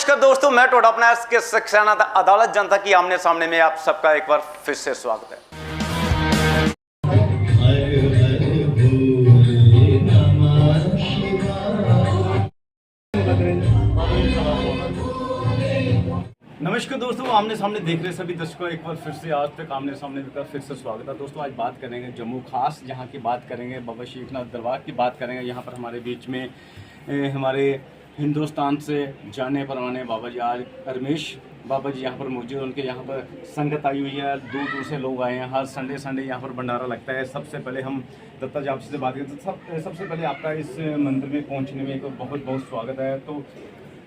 नमस्कार दोस्तों, मैं टोडा अपना के सक्सेना अदालत जनता की आमने सामने में आप सबका एक बार फिर से स्वागत है। नमस्कार दोस्तों, आमने सामने देख रहे सभी दर्शकों एक बार फिर से आज तक आमने सामने का फिर से स्वागत है। दोस्तों आज बात करेंगे जम्मू खास, जहाँ की बात करेंगे बाबा शीखनाथ दरबार की बात करेंगे। यहाँ पर हमारे बीच में हमारे हिंदुस्तान से जाने परवाने बाबा जी आज रमेश बाबा जी यहाँ पर मौजूद। उनके यहाँ पर संगत आई हुई है, दूर दूर से लोग आए हैं। हर संडे यहाँ पर भंडारा लगता है। सबसे पहले हम दत्ता जी आपसे बात करें तो सबसे पहले आपका इस मंदिर में पहुँचने में एक बहुत बहुत स्वागत है। तो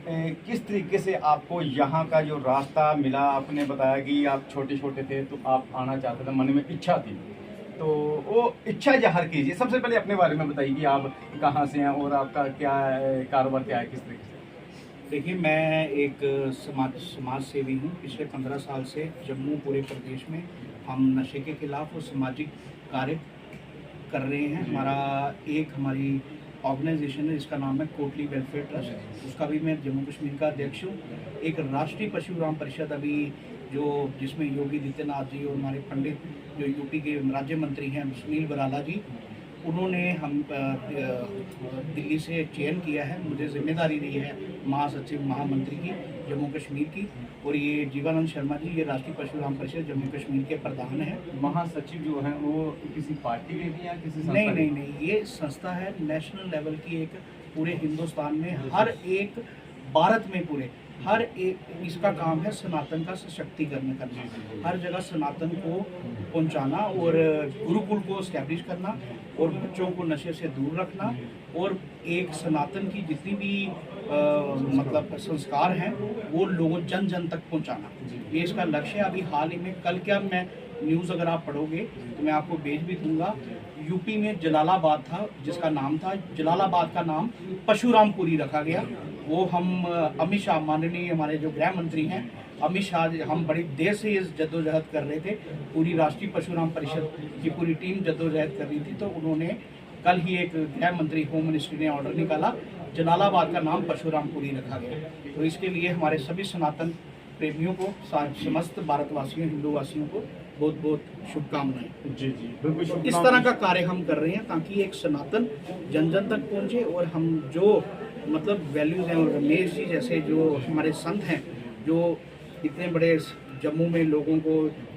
किस तरीके से आपको यहाँ का जो रास्ता मिला? आपने बताया कि आप छोटे छोटे थे तो आप आना चाहते थे, मन में इच्छा थी, तो वो इच्छा ज़ाहिर कीजिए। सबसे पहले अपने बारे में बताइए कि आप कहाँ से हैं और आपका क्या कारोबार क्या है, किस तरीके से? देखिए, मैं एक समाज सेवी हूँ। पिछले 15 साल से जम्मू पूरे प्रदेश में हम नशे के खिलाफ और सामाजिक कार्य कर रहे हैं। हमारी ऑर्गेनाइजेशन है जिसका नाम है कोटली वेलफेयर ट्रस्ट, उसका भी मैं जम्मू कश्मीर का अध्यक्ष हूँ। एक राष्ट्रीय पशुराम परिषद अभी जिसमें योगी आदित्यनाथ जी और हमारे पंडित जो यूपी के राज्य मंत्री हैं सुनील बराला जी, उन्होंने हम दिल्ली से चयन किया है। मुझे जिम्मेदारी दी है महासचिव महामंत्री की जम्मू कश्मीर की, और ये जीवानंद शर्मा जी ये राष्ट्रीय पशुराम परिषद जम्मू कश्मीर के प्रधान हैं। महासचिव जो हैं वो किसी पार्टी के भी या किसी संस्था? नहीं, ये संस्था है नेशनल लेवल की, एक पूरे हिंदुस्तान में हर एक भारत में पूरे हर एक इसका काम है सनातन का सशक्तिकरण करना, हर जगह सनातन को पहुंचाना और गुरुकुल को एस्टैब्लिश करना और बच्चों को नशे से दूर रखना और एक सनातन की जितनी भी मतलब संस्कार हैं वो लोगों जन जन तक पहुंचाना, ये इसका लक्ष्य है। अभी हाल ही में कल क्या मैं न्यूज़ अगर आप पढ़ोगे तो मैं आपको भेज भी दूंगा। यूपी में जलालाबाद था जिसका नाम था, जलालाबाद का नाम परशुरामपुरी रखा गया। वो हम अमित शाह माननीय हमारे जो गृह मंत्री हैं अमित शाह, हम बड़ी देर से इस जद्दोजहद कर रहे थे, पूरी राष्ट्रीय पशुराम परिषद की पूरी टीम जद्दोजहद कर रही थी। तो उन्होंने कल ही एक गृह मंत्री होम मिनिस्ट्री ने ऑर्डर निकाला, जलालाबाद का नाम परशुरामपुरी रखा गया। तो इसके लिए हमारे सभी सनातन प्रेमियों को, समस्त भारतवासियों हिंदूवासियों को बहुत बहुत शुभकामनाएं। जी बिल्कुल। इस तरह का कार्य हम कर रहे हैं ताकि एक सनातन जन जन तक पहुंचे और हम जो मतलब वैल्यूज़ हैं, और रमेश जी जैसे जो हमारे संत हैं जो इतने बड़े जम्मू में लोगों को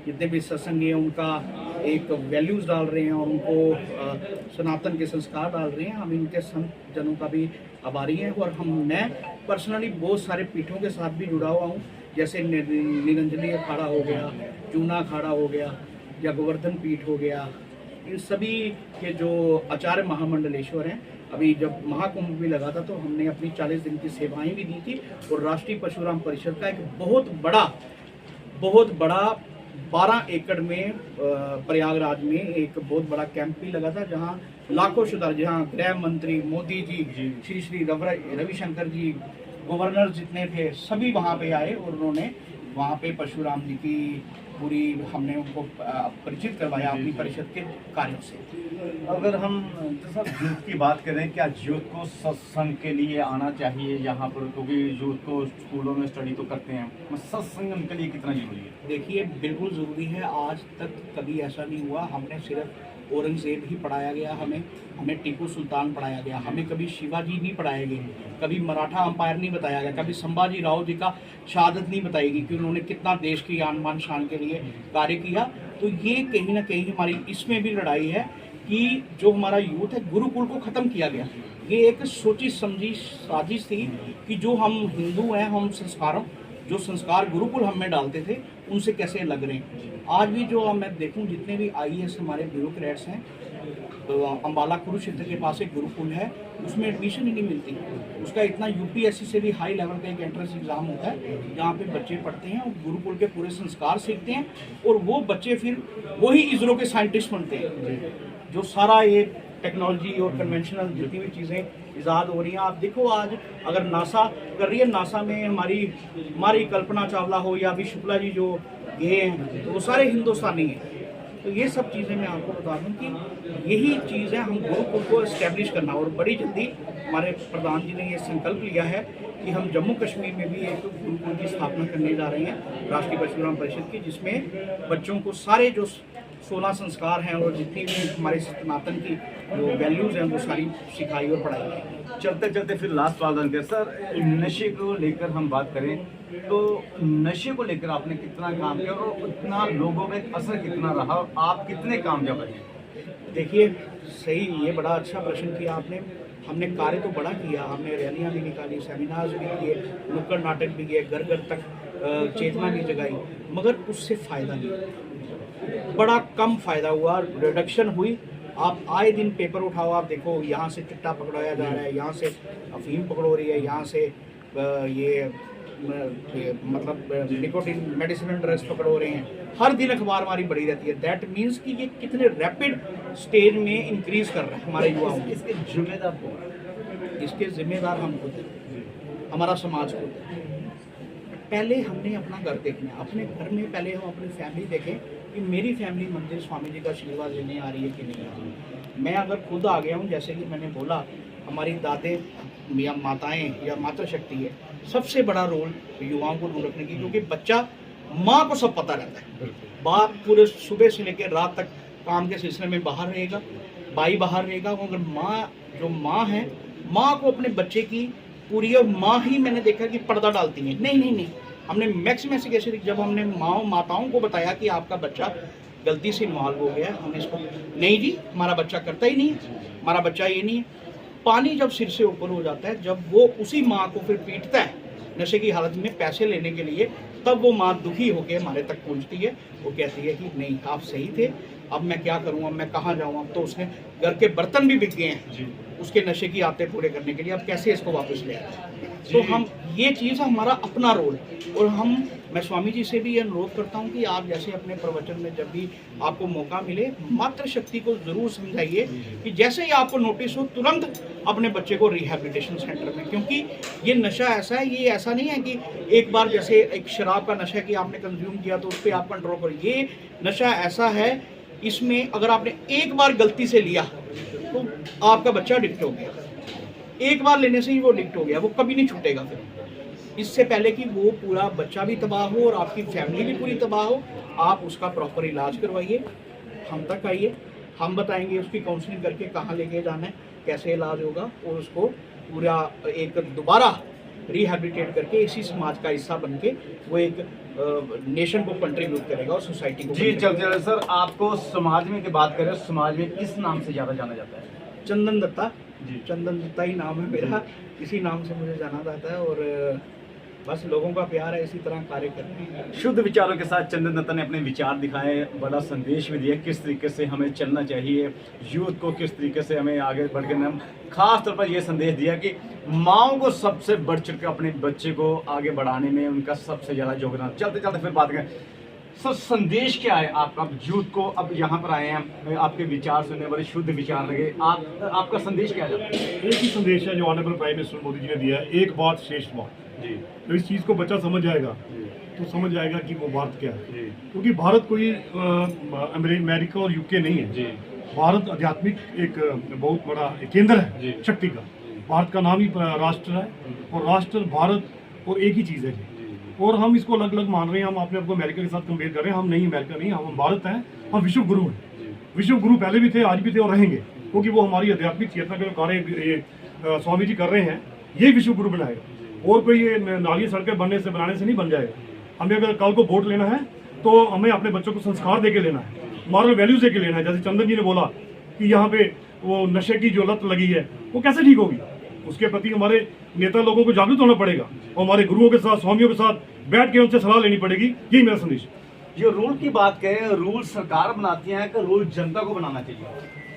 जितने भी सत्संगी हैं उनका एक वैल्यूज़ डाल रहे हैं और उनको सनातन के संस्कार डाल रहे हैं, हम इनके संत जनों का भी आभारी हैं। और मैं पर्सनली बहुत सारे पीठों के साथ भी जुड़ा हुआ हूँ, जैसे निरंजनी अखाड़ा हो गया, चूना अखाड़ा हो गया या गोवर्धन पीठ हो गया। इन सभी के जो आचार्य महामंडलेश्वर हैं, अभी जब महाकुंभ भी लगा था तो हमने अपनी 40 दिन की सेवाएं भी दी थी। और राष्ट्रीय पशुराम परिषद का एक बहुत बड़ा 12 एकड़ में प्रयागराज में एक बहुत बड़ा कैंप भी लगा था, जहां लाखों श्रद्धालु, जहां गृह मंत्री मोदी जी, श्री रविशंकर जी, गवर्नर जितने थे सभी वहां पे आए और उन्होंने वहां पे परशुराम जी की पूरी हमने उनको परिचित करवाया अपनी परिषद के कार्यों से। अगर हम जैसा यूथ की बात करें, क्या यूथ को सत्संग के लिए आना चाहिए यहाँ पर? क्योंकि यूथ को स्कूलों में स्टडी तो करते हैं, सत्संग उनके लिए कितना जरूरी है? देखिए, बिल्कुल ज़रूरी है। आज तक कभी ऐसा नहीं हुआ हमने सिर्फ औरंगज़ेब ही पढ़ाया गया, हमें टीपू सुल्तान पढ़ाया गया, हमें कभी शिवाजी नहीं पढ़ाए गए, कभी मराठा अंपायर नहीं बताया गया, कभी संभाजी राव जी का शहादत नहीं बताई गई कि उन्होंने कितना देश की आन बान शान के लिए कार्य किया। तो ये कहीं ना कहीं हमारी इसमें भी लड़ाई है कि जो हमारा यूथ है गुरुकुल को ख़त्म किया गया। ये एक सोची समझी साजिश थी कि जो हम हिंदू हैं, हम जो संस्कार गुरुकुल हम में डालते थे उनसे कैसे लग रहे हैं। आज भी जो मैं देखूं जितने भी IAS हमारे ब्यूरोक्रेट्स हैं, तो अम्बाला कुरुक्षेत्र के पास एक गुरुकुल है, उसमें एडमिशन ही नहीं मिलती। उसका इतना UPSC से भी हाई लेवल का एक एंट्रेंस एग्ज़ाम होता है जहाँ पे बच्चे पढ़ते हैं और गुरुकुल के पूरे संस्कार सीखते हैं और वो बच्चे फिर वही इसरो के साइंटिस्ट बनते हैं। जो सारा ये टेक्नोलॉजी और कन्वेंशनल जितनी भी चीज़ें ईजाद हो रही हैं, आप देखो आज अगर नासा कर रही है, नासा में हमारी कल्पना चावला हो या अभी शुक्ला जी जो गए हैं तो वो सारे हिंदुस्तानी हैं। तो ये सब चीज़ें मैं आपको बता दूं कि यही चीज़ है, हम गुरुकुल को इस्टेब्लिश करना। और बड़ी जल्दी हमारे प्रधान जी ने ये संकल्प लिया है कि हम जम्मू कश्मीर में भी एक गुरुकुल की स्थापना करने जा रहे हैं, राष्ट्रीय परशुराम परिषद की, जिसमें बच्चों को सारे जो 16 संस्कार हैं और जितनी भी हमारे सनातन की जो वैल्यूज़ हैं वो सारी सिखाई और पढ़ाई जाएगी। चलते चलते फिर लास्ट सवाल कर सर, नशे को लेकर हम बात करें तो नशे को लेकर आपने कितना काम किया और उतना लोगों में असर कितना रहा और आप कितने कामयाब रहे? देखिए, सही, ये बड़ा अच्छा प्रश्न किया आपने। हमने कार्य तो बड़ा किया, हमने रैलियाँ भी निकाली, सेमिनार्स भी किए, नुक्कड़ नाटक भी किए, घर घर तक चेतना भी जगाई, मगर उससे फ़ायदा नहीं, बड़ा कम फ़ायदा हुआ, रिडक्शन हुई। आप आए दिन पेपर उठाओ, आप देखो यहाँ से चिट्टा पकड़ाया जा रहा है, यहाँ से अफीम पकड़ो रही है, यहाँ से ये मतलब निकोटिन मेडिसिनल ड्रग्स पकड़ो रहे हैं। हर दिन अखबार हमारी बढ़ी रहती है। दैट मीन्स कि ये कितने रैपिड स्टेज में इंक्रीज कर रहा है हमारे युवाओं को। इसके जिम्मेदार कौन है? इसके जिम्मेदार हम खुद हैं, हमारा समाज खुद है। पहले हमने अपना घर देखना है, अपने घर में पहले हम अपनी फैमिली देखें कि मेरी फैमिली मंदिर स्वामी जी का आशीर्वाद लेने आ रही है कि नहीं आ रही है। मैं अगर खुद आ गया हूँ, जैसे कि मैंने बोला, हमारी दादे या माताएं या मातृशक्ति है, सबसे बड़ा रोल युवाओं को दूर रखने की, क्योंकि बच्चा, माँ को सब पता रहता है। बाप पूरे सुबह से लेकर रात तक काम के सिलसिले में बाहर रहेगा, भाई बाहर रहेगा, मगर माँ, जो माँ है, माँ को अपने बच्चे की पूरी, और माँ ही मैंने देखा कि पर्दा डालती है। नहीं, हमने मैक्सिमम ऐसे, जब हमने माताओं को बताया कि आपका बच्चा गलती से इन्वॉल्व हो गया, हमने इसको, नहीं जी हमारा बच्चा करता ही नहीं है, हमारा बच्चा ये नहीं है। पानी जब सिर से ऊपर हो जाता है, जब वो उसी माँ को फिर पीटता है नशे की हालत में पैसे लेने के लिए, तब वो माँ दुखी होकर हमारे तक पहुँचती है। वो कहती है कि नहीं, आप सही थे, अब मैं क्या करूँ, अब मैं कहाँ जाऊँ, अब तो उसने घर के बर्तन भी बिक गए हैं उसके नशे की आदतें पूरे करने के लिए, अब कैसे इसको वापस ले आए। तो हम, ये चीज़ हमारा अपना रोल, और मैं स्वामी जी से भी ये अनुरोध करता हूँ कि आप जैसे अपने प्रवचन में जब भी आपको मौका मिले, मातृशक्ति को ज़रूर समझाइए कि जैसे ही आपको नोटिस हो, तुरंत अपने बच्चे को रिहैबिलिटेशन सेंटर में, क्योंकि ये नशा ऐसा है, ये ऐसा नहीं है कि एक बार जैसे एक शराब का नशा कि आपने कंज्यूम किया तो उस पर आप कंट्रोल करो। ये नशा ऐसा है, इसमें अगर आपने एक बार गलती से लिया तो आपका बच्चा एडिक्ट हो गया, एक बार लेने से ही वो एडिक्ट हो गया, वो कभी नहीं छूटेगा। फिर इससे पहले कि वो पूरा बच्चा भी तबाह हो और आपकी फैमिली भी पूरी तबाह हो, आप उसका प्रॉपर इलाज करवाइए, हम तक आइए, हम बताएंगे उसकी काउंसलिंग करके कहाँ लेके जाना है, कैसे इलाज होगा, और उसको पूरा एक दोबारा रिहैबिलिटेट करके इसी समाज का हिस्सा बन के वो एक नेशन को कंट्रीब्यूट करेगा और सोसाइटी को। जी चल सर, आपको समाज में की बात करें, समाज में किस नाम से ज़्यादा जाना जाता है? चंदन दत्ता जी, चंदन दत्ता ही नाम है मेरा, इसी नाम से मुझे जाना जाता है, और बस लोगों का प्यार है, इसी तरह कार्य करते हैं। शुद्ध विचारों के साथ चंदन दत्ता ने अपने विचार दिखाए, बड़ा संदेश भी दिया किस तरीके से हमें चलना चाहिए, यूथ को किस तरीके से हमें आगे बढ़ के, खास तौर पर यह संदेश दिया कि माँओं को सबसे बढ़ चढ़ के अपने बच्चे को आगे बढ़ाने में उनका सबसे ज़्यादा योगदान। चलते चलते फिर बात करें सर, संदेश क्या है आपका यूथ को? अब यहाँ पर आए हैं, आपके विचार सुनने, बड़े शुद्ध विचार लगे, आपका संदेश क्या है? एक ही संदेश है जो honourable prime minister Modi ji ने दिया है, एक बात श्रेष्ठ बात जी। तो इस चीज़ को बच्चा समझ जाएगा तो समझ जाएगा कि वो बात क्या है, क्योंकि भारत कोई अमेरिका और यूके नहीं है जी। भारत आध्यात्मिक एक बहुत बड़ा केंद्र है शक्ति का। भारत का नाम ही राष्ट्र है, और राष्ट्र, भारत और एक ही चीज़ है जी। और हम इसको अलग अलग मान रहे हैं, हम अपने आपको अमेरिका के साथ कंपेयर कर रहे हैं। हम नहीं, अमेरिका नहीं, हम भारत हैं, हम विश्व गुरु हैं। विश्व गुरु पहले भी थे, आज भी थे और रहेंगे, क्योंकि वो हमारी आध्यात्मिक चेतना के कार्य ये स्वामी जी कर रहे हैं, ये विश्व गुरु बनाएगा। और कोई ये नाली सड़कें बनाने से नहीं बन जाएगा। हमें अगर कल को वोट लेना है तो हमें अपने बच्चों को संस्कार दे के लेना है, मॉरल वैल्यूज दे के लेना है। जैसे चंदन जी ने बोला कि यहाँ पे वो नशे की जो लत लगी है वो कैसे ठीक होगी, उसके प्रति हमारे नेता लोगों को जागरूक होना पड़ेगा, और हमारे गुरुओं के साथ, स्वामियों के साथ बैठ के उनसे सलाह लेनी पड़ेगी। यही मेरा संदेश। जो रूल की बात करें, रूल सरकार बनाती है कि रूल जनता को बनाना चाहिए?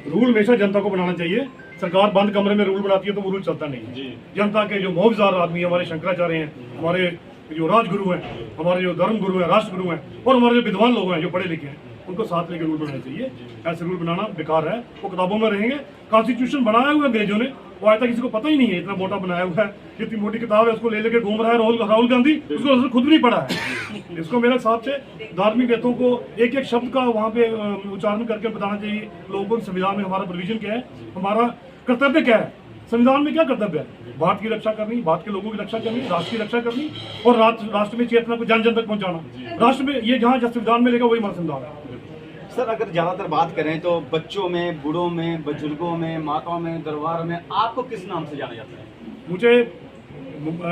रूल हमेशा जनता को बनाना चाहिए। सरकार बंद कमरे में रूल बनाती है तो वो रूल चलता नहीं है। जनता के जो मोहब्बतदार आदमी, हमारे शंकराचार्य हैं, हमारे जो राजगुरु हैं, हमारे जो धर्म गुरु हैं, राष्ट्र गुरु हैं, और हमारे जो विद्वान लोग हैं जो पढ़े लिखे हैं, उनको साथ लेकर रूल बनाना चाहिए। ऐसे रूल बनाना बेकार है, वो किताबों में रहेंगे। कॉन्स्टिट्यूशन बनाया हुआ है अंग्रेजों ने, वो आज तक किसी को पता ही नहीं है, इतना मोटा बनाया हुआ है, जितनी मोटी किताब है उसको ले लेके घूम रहा है राहुल गांधी, उसको असल खुद भी नहीं पढ़ा है। इसको मेरे हिसाब से धार्मिक ग्रंथों को एक एक शब्द का वहाँ पे उच्चारण करके बताना चाहिए लोगों को। संविधान में हमारा प्रोविजन क्या है, हमारा कर्तव्य क्या है, संविधान में क्या कर्तव्य है। भारत की रक्षा करनी, भारत के लोगों की रक्षा करनी, राष्ट्र की रक्षा करनी और राष्ट्र में चेतना को जन जन तक पहुंचाना। राष्ट्र में ये जहाँ संविधान मिलेगा वही हमारा संविधान है। सर अगर ज़्यादातर बात करें तो बच्चों में, बूढ़ों में, बुजुर्गों में, माताओं में, दरबार में आपको किस नाम से जाना जाता है? मुझे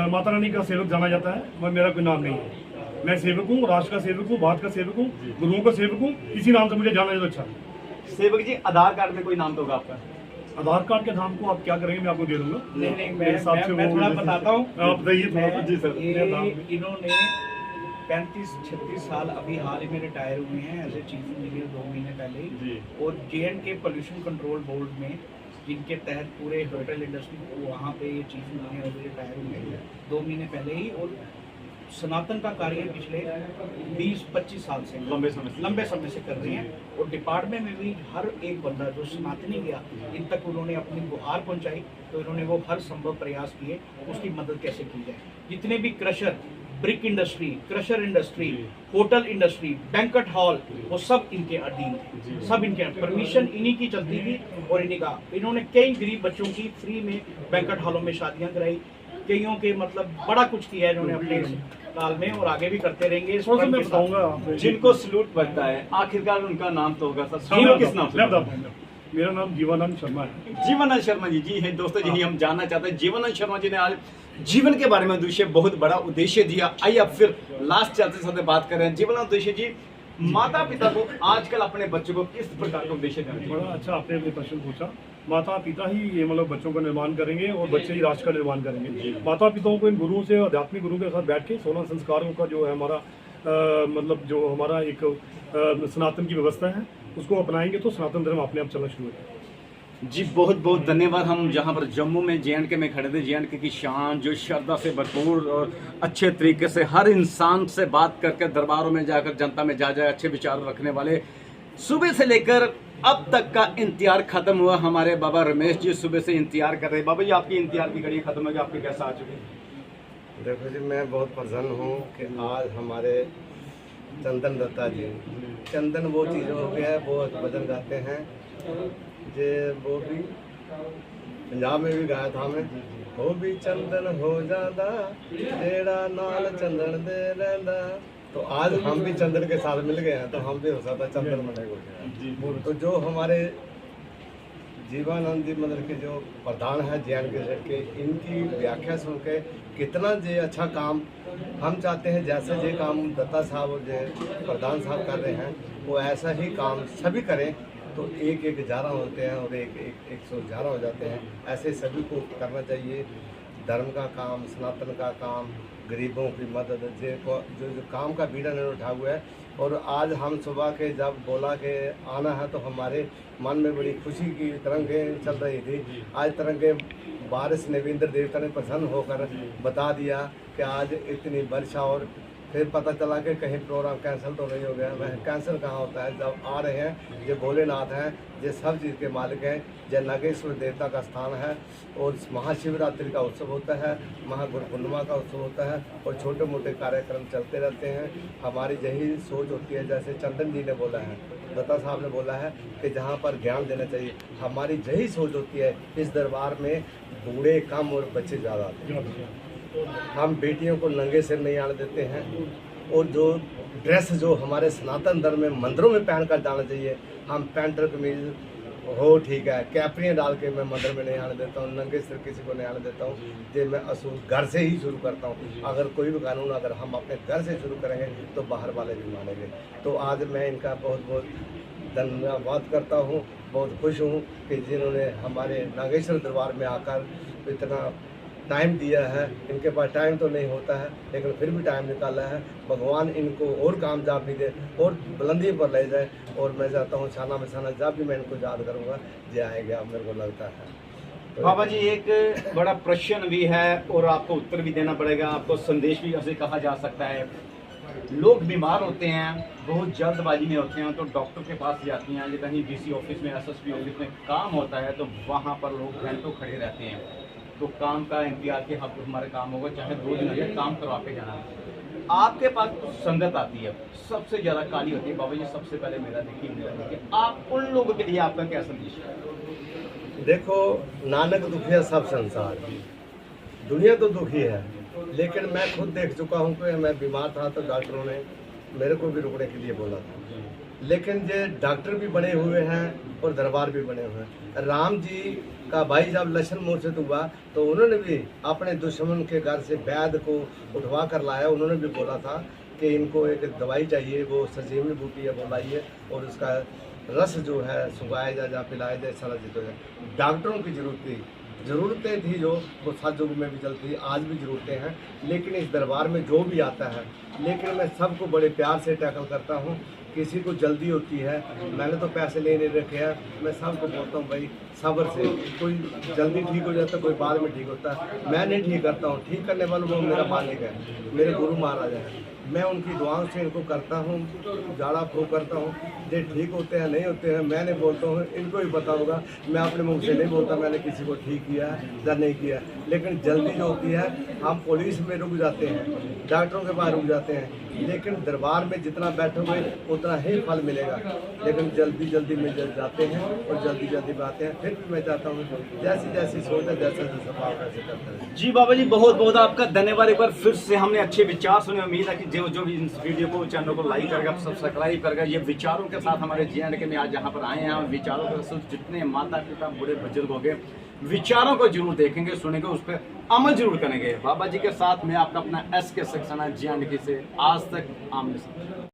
माता रानी का सेवक जाना जाता है, मगर मेरा कोई नाम नहीं है। मैं सेवक हूँ, राष्ट्र का सेवक हूँ, भारत का सेवक हूँ, गुरुओं का सेवक हूँ, इसी नाम से मुझे जाना जाता अच्छा है। सेवक जी आधार कार्ड में कोई नाम तो होगा आपका? आधार कार्ड के नाम को आप क्या करेंगे मैं आपको दे दूंगा। नहीं मेरे हिसाब से मैं वो थोड़ा बताता हूँ। आप बताइए थोड़ा सा। जी सर। इन्होंने 35-36 साल अभी हाल ही में रिटायर हुए हैं एज ए चीफ इंजीनियर 2 महीने पहले ही। और J&K पोल्यूशन कंट्रोल बोर्ड में जिनके तहत पूरे होटल इंडस्ट्री वहाँ पे ये चीफ इंजीनियर अभी रिटायर हुए हैं 2 महीने पहले ही। और सनातन का कार्य पिछले 20-25 साल से लंबे समय से कर रहे हैं। और डिपार्टमेंट में भी हर एक बंदा जो सनातनी गया इन तक उन्होंने अपनी गुहार पहुंचाई, तो इन्होंने वो हर संभव प्रयास किए उसकी मदद कैसे की जाए। जितने भी crusher, brick industry, crusher industry, hotel industry, banquet hall, वो सब इनके अधीन थे, सब इनके परमिशन इन्हीं की चलती थी। और इन्हीं का इन्होंने कई गरीब बच्चों की फ्री में बैंक्वेट हॉलों में शादियां कराई, कईयों के मतलब बड़ा कुछ किया इन्होंने अपने काल में और आगे भी करते रहेंगे। मैं बताऊंगा जिनको सलूट बनता है आखिरकार उनका नाम तो होगा सर। किस नाम से? मेरा नाम जीवानंद शर्मा है। जीवानंद शर्मा जी है दोस्तों, यही हम जानना चाहते हैं। जीवानंद शर्मा जी ने आज जीवन के बारे में उद्देश्य बहुत बड़ा उद्देश्य दिया। आइए अब फिर लास्ट चलते चलते बात करें। जीवानंद उद्देश्य जी, माता पिता को आजकल अपने बच्चों को किस प्रकार का उद्देश्य देना चाहिए? बड़ा अच्छा आपने अपने प्रश्न पूछा। माता पिता ही ये मतलब बच्चों का निर्माण करेंगे और बच्चे ही राष्ट्र का निर्माण करेंगे। माता पिताओं को इन गुरुओं से, आध्यात्मिक गुरुओं के साथ बैठ के 16 संस्कारों का जो है हमारा मतलब जो हमारा एक सनातन की व्यवस्था है उसको अपनाएंगे तो सनातन धर्म अपने आप चलना शुरू हो जाएगा। जी बहुत बहुत धन्यवाद। हम जहाँ पर जम्मू में J&K में खड़े थे, J&K की शान जो श्रद्धा से भरपूर और अच्छे तरीके से हर इंसान से बात करके दरबारों में जाकर जनता में जा जाए अच्छे विचार रखने वाले, सुबह से लेकर अब तक का इंतजार खत्म हुआ। हमारे बाबा रमेश जी सुबह से इंतजार कर रहे हैं। बाबा जी आपकी इंतजार की घड़ी खत्म हो गई, आपकी कैसा आ चुकी? देखो जी, मैं बहुत प्रसन्न हूँ कि आज हमारे चंदन दत्ता जी, चंदन वो चीज़ हो गया है, वो भजन गाते हैं जे वो भी पंजाब में भी गाया था मैं, वो भी चंदन हो जादा तेरा नाल चंदन दे रहंदा। तो आज हम भी चंदन के साथ मिल गए हैं तो हम भी हो सकता चंदन बनेगा। तो जो हमारे जीवानंद जी मतलब के जो प्रधान है J&K के, इनकी व्याख्या सुन के कितना जे अच्छा काम हम चाहते हैं, जैसे जे काम दत्ता साहब और जे प्रधान साहब कर रहे हैं वो ऐसा ही काम सभी करें तो 1-1 होते हैं और 1-1 हो जाते हैं। ऐसे सभी को करना चाहिए। धर्म का काम, सनातन का काम, गरीबों की मदद, जो काम का बीड़ा ने उठा हुआ है। और आज हम सुबह के जब बोला कि आना है तो हमारे मन में बड़ी खुशी की तरंगें चल रही थी। आज तरंगें बारिश ने भी इंद्र देवता ने प्रसन्न होकर बता दिया कि आज इतनी वर्षा। और फिर पता चला कि कहीं प्रोग्राम कैंसिल तो नहीं हो गया। मैं कैंसिल कहाँ होता है, जब आ रहे हैं ये भोलेनाथ हैं, ये सब चीज़ के मालिक हैं, ये नागेश्वर देवता का स्थान है। और महाशिवरात्रि का उत्सव होता है, महागुरु पूर्णिमा का उत्सव होता है और छोटे मोटे कार्यक्रम चलते रहते हैं। हमारी यही सोच होती है, जैसे चंदन जी ने बोला है, दत्ता साहब ने बोला है कि जहाँ पर ज्ञान देना चाहिए, हमारी यही सोच होती है। इस दरबार में बूढ़े कम और बच्चे ज़्यादा आते हैं। हम बेटियों को नंगे सिर नहीं आने देते हैं। और जो ड्रेस जो हमारे सनातन धर्म में मंदिरों में पहन कर जाना चाहिए, हम पैंट कमीज हो ठीक है, कैपरियाँ डाल के मैं मंदिर में नहीं आने देता हूँ, नंगे सिर किसी को नहीं आने देता हूँ। ये मैं असूल घर से ही शुरू करता हूँ। अगर कोई भी कानून अगर हम अपने घर से शुरू करेंगे तो बाहर वाले भी मानेंगे। तो आज मैं इनका बहुत बहुत धन्यवाद करता हूँ। बहुत खुश हूँ कि जिन्होंने हमारे नागेश्वर दरबार में आकर इतना टाइम दिया है। इनके पास टाइम तो नहीं होता है लेकिन फिर भी टाइम निकाला है। भगवान इनको और कामयाब भी दे और बुलंदी पर ले जाए। और मैं चाहता हूँ छाना मिसाना जब भी मैं इनको याद करूँगा जे आएंगे, अब मेरे को लगता है। तो बाबा जी एक बड़ा प्रश्न भी है और आपको उत्तर भी देना पड़ेगा, आपको संदेश भी ऐसे कहा जा सकता है। लोग बीमार होते हैं, बहुत जल्दबाजी में होते हैं तो डॉक्टर के पास जाती हैं, या कहीं DC ऑफिस में, SSP ऑफिस में काम होता है तो वहाँ पर लोग घंटों खड़े रहते हैं। तो काम का इंतजार के हमारे काम होगा, चाहे 2 दिन लगे, काम करवा के जाना। आपके पास संगत आती है, सबसे ज़्यादा काली होती है। बाबा जी सबसे पहले मेरा देखिए, आप उन लोगों के लिए आपका क्या संदेश है? देखो, नानक दुखिया सब संसार, दुनिया तो दुखी है, लेकिन मैं खुद देख चुका हूँ कि मैं बीमार था तो डॉक्टरों ने मेरे को भी रुकने के लिए बोला था, लेकिन ये डॉक्टर भी बने हुए हैं और दरबार भी बने हुए हैं। राम जी का भाई जब लक्ष्मण मोर्चित हुआ तो उन्होंने भी अपने दुश्मन के घर से वैद्य को उठवा कर लाया। उन्होंने भी बोला था कि इनको एक दवाई चाहिए, वो संजीवनी बूटी है वो लाइए और उसका रस जो है सुखाया जाए या पिलाया जाए, सारा चीज हो जाए। डॉक्टरों की ज़रूरतें थी जो वो सतयुग में भी चलती, आज भी ज़रूरतें हैं, लेकिन इस दरबार में जो भी आता है, लेकिन मैं सबको बड़े प्यार से टैकल करता हूँ। किसी को जल्दी होती है, मैंने तो पैसे ले नहीं रखे हैं, मैं सबको बोलता हूँ भाई सब्र से, कोई जल्दी ठीक हो जाता है, कोई बाद में ठीक होता है। मैं नहीं ठीक करता हूँ, ठीक करने वाला वो मेरा मालिक है, मेरे गुरु महाराज हैं। मैं उनकी दुआओं से इनको करता हूँ, झाड़ा फूक करता हूँ। ये ठीक होते हैं नहीं होते हैं मैं नहीं बोलता हूँ, इनको ही पता होगा। मैं अपने मुंह से नहीं बोलता मैंने किसी को ठीक किया या नहीं किया, लेकिन जल्दी जो होती है हम पुलिस में रुक जाते हैं, डॉक्टरों के पास रुक जाते हैं, लेकिन दरबार में जितना बैठोगे उतना ही फल मिलेगा। लेकिन जल्दी मिल जाते हैं और जल्दी में आते हैं। फिर भी मैं चाहता हूँ जैसी जैसी सोच है जैसा जैसा भाव वैसे करते हैं। जी बाबा जी, बहुत बहुत आपका धन्यवाद। एक बार फिर से हमने अच्छे विचार सुने। उम्मीद है कि जो भी इस वीडियो को चैनल को लाइक करेगा, सब्सक्राइब करेगा। ये विचारों के साथ हमारे J&K में आज यहाँ पर आए हैं। विचारों के साथ जितने माता पिता बूढ़े बुजुर्ग हो गए, विचारों को जरूर देखेंगे, सुनेंगे, उस पर अमल जरूर करेंगे। बाबा जी के साथ मैं आपका अपना SK सक्सेना J&K से आज तक आमने सामने।